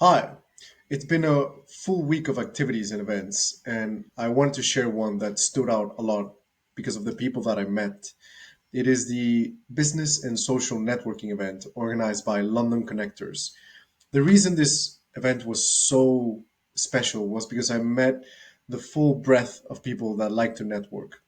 Hi, it's been a full week of activities and events, and I wanted to share one that stood out a lot because of the people that I met. It is the business and social networking event organized by London Connectors. The reason this event was so special was because I met the full breadth of people that like to network,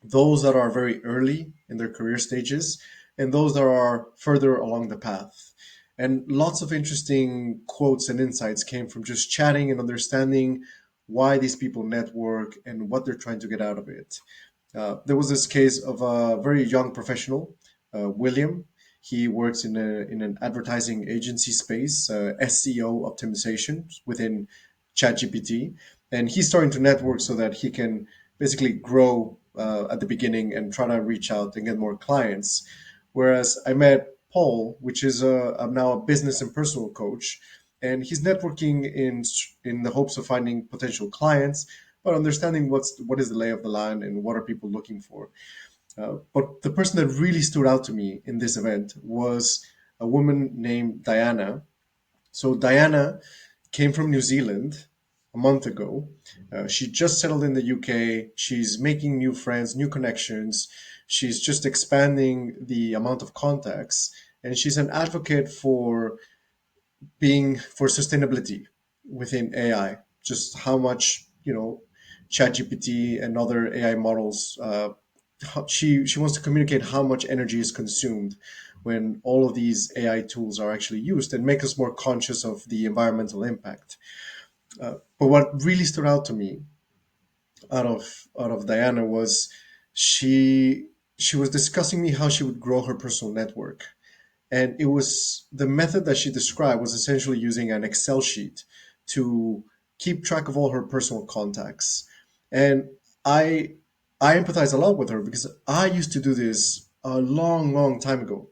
those that are very early in their career stages and those that are further along the path. And lots of interesting quotes and insights came from just chatting and understanding why these people network and what they're trying to get out of it. There was this case of a very young professional, William. He works in an advertising agency space, SEO optimization within ChatGPT, and he's starting to network so that he can basically grow at the beginning and try to reach out and get more clients. Whereas I met Paul, which is I'm now a business and personal coach, and he's networking in the hopes of finding potential clients, but understanding what is the lay of the land and what are people looking for. But the person that really stood out to me in this event was a woman named Diana. So Diana came from New Zealand a month ago. She just settled in the UK. She's making new friends, new connections. She's just expanding the amount of contacts, and she's an advocate for being for sustainability within AI. Just how much ChatGPT and other AI models. She wants to communicate how much energy is consumed when all of these AI tools are actually used and make us more conscious of the environmental impact. But what really stood out to me out of Diana was she she was discussing me how she would grow her personal network, and it was the method that she described was essentially using an Excel sheet to keep track of all her personal contacts. And I I empathize a lot with her because I used to do this a long time ago.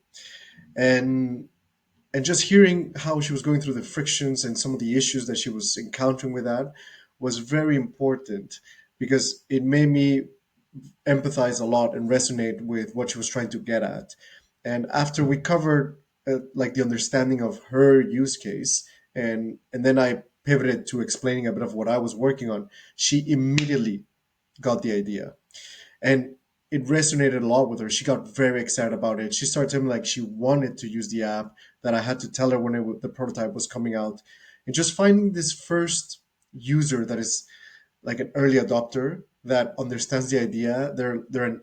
And just hearing how she was going through the frictions and some of the issues that she was encountering with that was very important because it made me empathize a lot and resonate with what she was trying to get at. And after we covered like the understanding of her use case, and then I pivoted to explaining a bit of what I was working on, she immediately got the idea, and it resonated a lot with her. She got very excited about it. She started telling me like she wanted to use the app. That I had to tell her when the prototype was coming out, and just finding this first user that is like an early adopter that understands the idea. They're an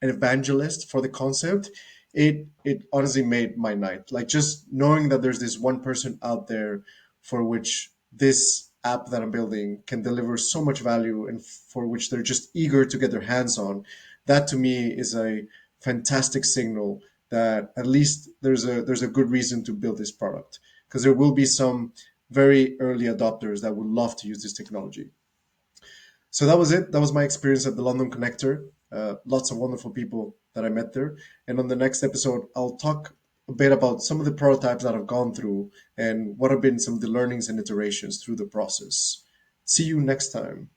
evangelist for the concept. It honestly made my night. Like just knowing that there's this one person out there for which this app that I'm building can deliver so much value and for which they're just eager to get their hands on. That to me is a fantastic signal that at least there's a good reason to build this product, because there will be some very early adopters that would love to use this technology. So that was it. That was my experience at the London Connector. Lots of wonderful people that I met there. And on the next episode, I'll talk a bit about some of the prototypes that I've gone through and what have been some of the learnings and iterations through the process. See you next time.